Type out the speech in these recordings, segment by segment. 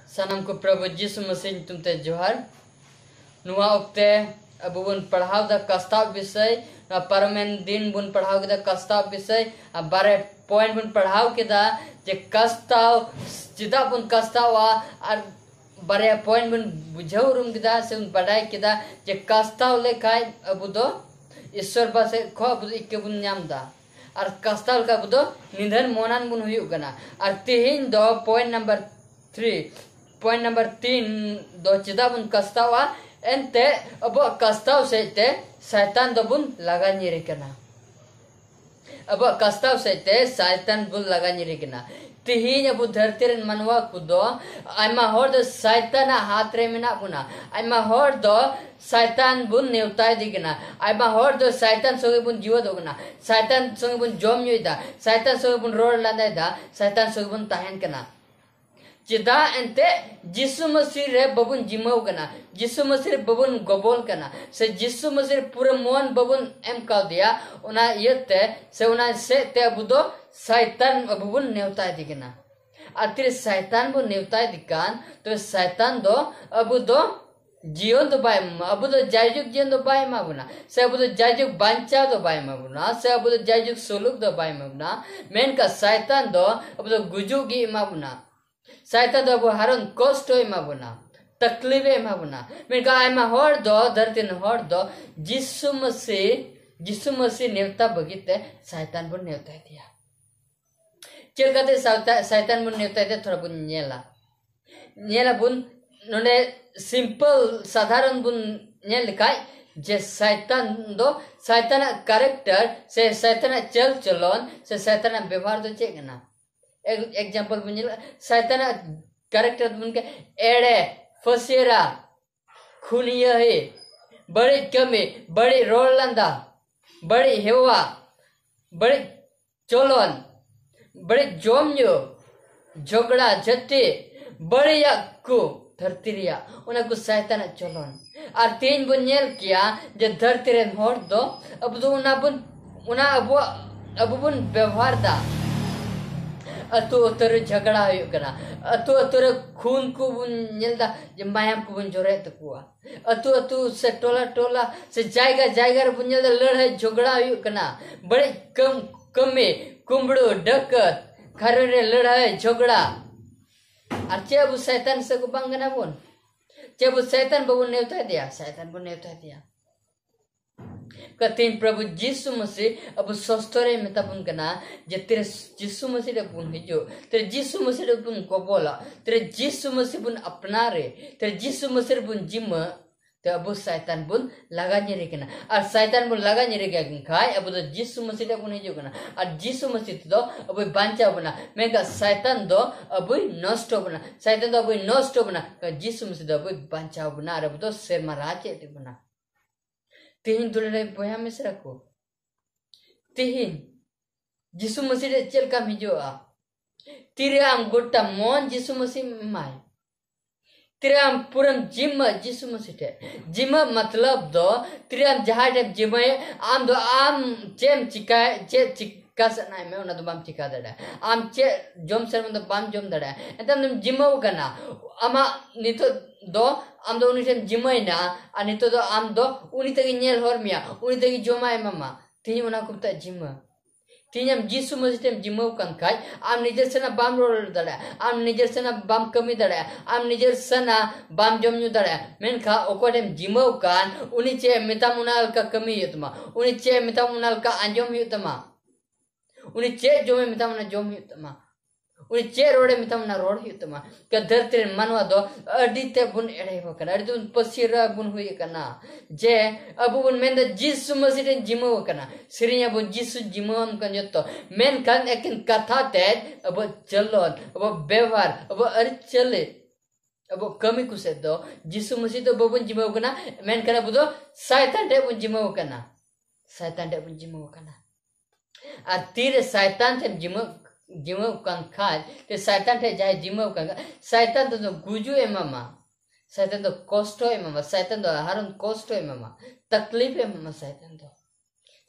सनम को प्रभु यीशु मसीह तुमते जोहार नुआ ओक्ते अब बुन पढ़ाव द कस्ताव विषय परमेन दिन बुन पढ़ाव के द कस्ताव विषय बारे पॉइंट बुन पढ़ाव के द जे कस्ताव चिदा बुन कस्ताव और बारे पॉइंट बुन बुझाव रूम के द से उन पढ़ाई के द जे कस्ताव लेखाय अब दो ईश्वर बासे खो अब इक्के बुन नाम दा और कस्ताव का बुदो निधन मोनान बुन हुई उगना और तीन दो पॉइंट नंबर 3 दो चिदा बुन कस्तावा एंते अब कस्ताव से ते शैतान दो बुन लगा निरे कना अब कस्ताव से ते शैतान बुन लगा निरे कना तिहिन अब धरती रन मनवा कुदो आइमा होर दो शैतान हाथ रे मिना बुना आइमा होर दो शैतान बुन नेवताय दिगना आइमा होर दो शैतान सोगे बुन जीव दोगना शैतान सोगे बुन जोम युदा शैतान सोगे बुन रोड लादा दा शैतान सोगे बुन ताहन कना चिदा एंते यीशु मसीह रे बबुन जिमव कना यीशु मसीह रे बबुन गबोल कना से यीशु मसीह पूरे मन बबुन एम का दिया उना यते से उना से ते बुदो शैतान बबुन नेवता दिगना आतिर शैतान बु नेवता दिकान तो शैतान दो अब दो जीवन तो बाय अब तो जायजुक जीवन तो बाय माबुना से अब तो जायजुक बांचा तो बाय माबुना से अब तो जायजुक सुलुक तो बाय माबुना मेन का शैतान दो अब तो गुजुगी माबुना शैतान दो हरन कष्ट माबुना तकलीफे माबुना मेनका आइमा हर दो धरती न हर दो यीशु मसीह नेवता बगिते शैतान बुन नेवता दिया चल कते शैतान बुन नेवता दिया थोड़ा बुन नेला बुन नोने सिंपल साधारण बुन नेल काय जे शैतान दो शैतान कैरेक्टर से शैतान चल चलन से शैतान व्यवहार दो चेकना एक एग्जांपल बुन शैतान कैरेक्टर बुन के एड़े फसेरा खुनिया है बड़ी कमी बड़ी रोलंदा बड़ी हेवा बड़ी चोलन बड़ी जोमयो झगड़ा झट्टी बड़ी याकु धरती रिया उन्हें कुछ शैतान चोलन और तीन बुन नेल किया जे धरती रे होड़ दो अब दो उना अब बुन व्यवहार दा अतु अतर झगड़ा हो कना अतु अतर खून को बुन नेलदा जे मायाम को बुन जोरे तकुआ अतु से टोला से जायगा रे बुन नेलदा लड़ाई झगड़ा हो कना बड़े कमे कुंबड़ो डकत घर रे लड़ाई झगड़ा और चेबु शैतान से को बंगना बुन चेबु शैतान बबुन नेवता दिया शैतान बुन नेवता दिया कतीन प्रभु यीशु मसीह अब सस्तरे में तबुन कना जे तेरे यीशु मसीह रे बुन हिजो तेरे यीशु मसीह रे बुन को बोला तेरे यीशु मसीह बुन अपना रे तेरे यीशु मसीह बुन जिम ते अब शैतान बुन लगा निरे कना और शैतान बुन लगा निरे के खाय अब तो यीशु मसीह रे बुन हिजो कना और यीशु मसीह तो अब बांचा बना मेगा शैतान दो अब नष्ट बना शैतान दो अब नष्ट बना यीशु मसीह दो अब बांचा बना और अब तो शेर महाराज ते बना तीन दुलरे बोया में से रखो तीन यीशु मसीह रे चल का मिजो आ तिरे आम गोटा मन यीशु मसीह माय तिरे आम पूरम जिम यीशु मसीह टे जिम मतलब दो तिरे आम जहां टे जिम आम दो आम चेम चिका सनाय में उना दो बाम चिका दड़ा आम चे जोम सर में दो बाम जोम दड़ा एतम तुम जिमो कना आमा नितो दो आम दो उनी जिमय ना अनि तो आम दो उनी तगी नेल हरमिया उनी तगी जोमाय मामा तीन उना कुप्ता जिम तीन हम यीशु मसीह जिमो कन खाय आम निजर सना बाम रोल दड़ा आम निजर सना बाम कमी दड़ा आम निजर सना बाम जोमनु दड़ा मेनखा ओकोडेम जिमो कान उनी चे मितामुनाल का कमी युतमा उनी चे मितामुनाल का अंजोम युतमा उनी चे जोमे मितामुना जोम युतमा उनी चे रोडे मितामुना रोड युतमा का धरती मनवा दो अडिते बुन एड़े हो कना अडिते बुन पसीरा बुन हुई कना जे अब बुन मेन द यीशु मसीह रे जिमो कना सिरिया बुन यीशु जिमोम कन जतो मेन कान एकिन कथा ते अब चलन अब व्यवहार अब अर चले अब कमी कुसे दो यीशु मसीह तो बुन जिमो कना मेन कना बुदो शैतान टे बुन जिमो कना आ तीर शैतान थे जिमो कन खाय ते शैतान थे जाय जिमो कन शैतान तो गुजु ए मामा शैतान तो कष्ट है मामा शैतान तो हरन कष्ट है मामा तकलीफ है मामा शैतान तो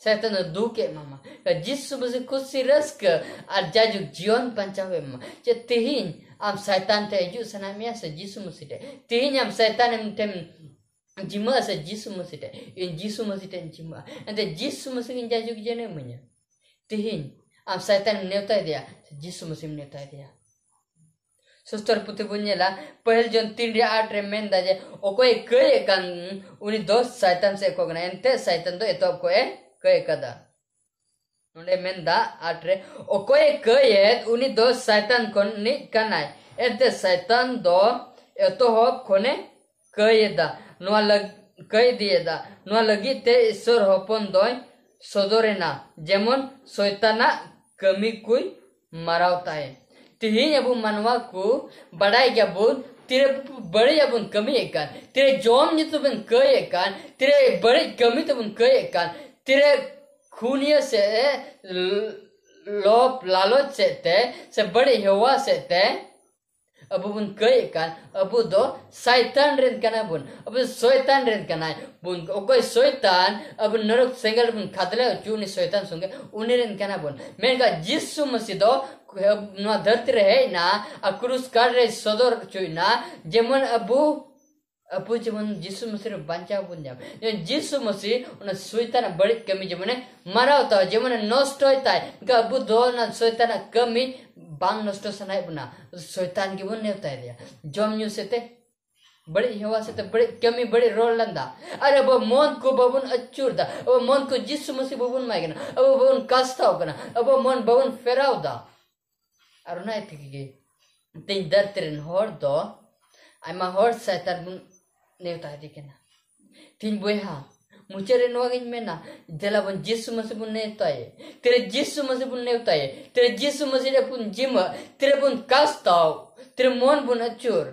Satan duke mama. Jisu masi kusi raska ar jajuk jion pancawe mama. Je tihin am Satan te ju sanamia se Jisu masi te. Tihin am Satan tem jima se Jisu masi te. In Jisu masi te jima. Ante Jisu masi in jajuk jene munya. Tihin am Satan neutai dia. Jisu masi neutai dia. Suster putih punya lah. Pahil jon 3:8 remen dah je. Okoi kaya kan uni dos Satan se kogna. Ente Satan do etop koe kaya kada. Nonde menda 8 re. Okoi kaya uni dos Satan kon ni kanai. Ente Satan do etohop kone kaya da. Noa lag kaya dia da. Noa lagi te isor hopon doi sodorena. Jemon soitana kami kui marau tae. तिही अब मनवा को बढ़ाई क्या बोल तेरे बड़े अब कमी एकान तेरे जोम नि तो बन कई एकान तेरे बड़े कमी तो बन कई एकान तेरे खूनिया से लोप लालच से बड़े हवा से ते अब बुन कई एकान अब दो शैतान रेन कना बुन अब शैतान रेन कना बुन कोई शैतान अब नरक सेंगल बुन खादले चूनी शैतान सुंगे उन्हें रेन कना बुन मैंने कहा जिसु मसीह दो नवा धरती रहे ना अक्रूस कर रहे सदर चुई ना जेमन अबू जेमन जिसु मसीह बंचा बुन जाम जिसु मसीह उन शैतान बड़ी कमी जेमन मरा होता है जेमन नष्ट होता है का अबू दो ना शैतान कमी बांग नष्ट सनाई बुना शैतान की बुन नहीं होता है दिया जमन्यू से ते बड़ी हवा से ते बड़ी कमी बड़ी रोल लंदा अरे अब मन को बबुन अचूर दा अब मन को जिसु मसीह बबुन माइगना अब बबुन कास्ता होगना अब मन बबुन फेराव दा Aruna etiki tin dartrin hor do ama hor Satan bun neuta dikena tin boyha muchere noagin mena dela bun Jisu masi bun neuta ye tere Jisu masi bun neuta ye tere Jisu masi de bun jima tere bun kastau tere mon bun achur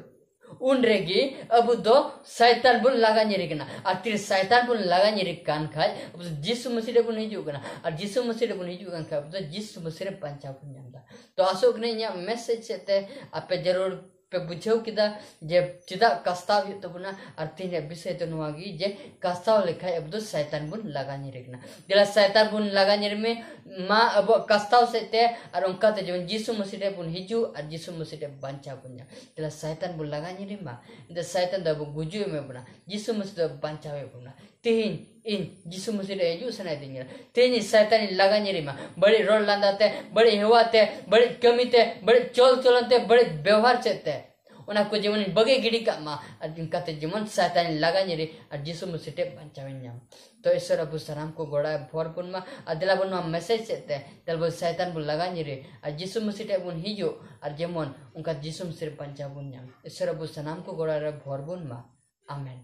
unregi abu do Satan bun laga nyirikena atir Satan bun laga nyirikan khai abu Jisu masi de bun hijukana ar Jisu masi de bun hijukan khai abu Jisu masi de pancha bun janda तो अशोक ने यहाँ message से आपे जरूर पे बुझाओ किदा जे चिदा कस्ताव तो बुना अर्थिन विषय तो नुआगी जे कस्ताव लिखा है अब तो शैतान बुन लगानी रखना जला शैतान बुन लगानी में माँ अब कस्ताव से ते और उनका तो जब जिसु मसीह बुन हिजू और जिसु मसीह बंचा बुन जा जला शैतान बुन लगानी रे माँ इधर शैतान तो गुजू में बुना जिसु मसीह बंचा में बुना तीन इन जिसु मसीह एजू सनाई देंगे तीन शैतान लगानी रे माँ बड़ी रोल लांदाते बड़ी हवा ते बड़ी कमी ते बड़ी चोल चोलते बड़े व्यवहार से ते उन्हें को जीवन बगे गिड़ी का माँ जिनका ते जीवन शैतान लगानी रे और जिसु मसीह बंचावें तो ईश्वर अबू सलाम को गोड़ा भरपुर में अदला बुन में मैसेज से ते दल बुन शैतान बुन लगानी रे और जिसु मसीह बुन हिजो और जेमन उनका जिसु मसीह बंचावें ईश्वर अबू सलाम को गोड़ा भरपुर में आमेन।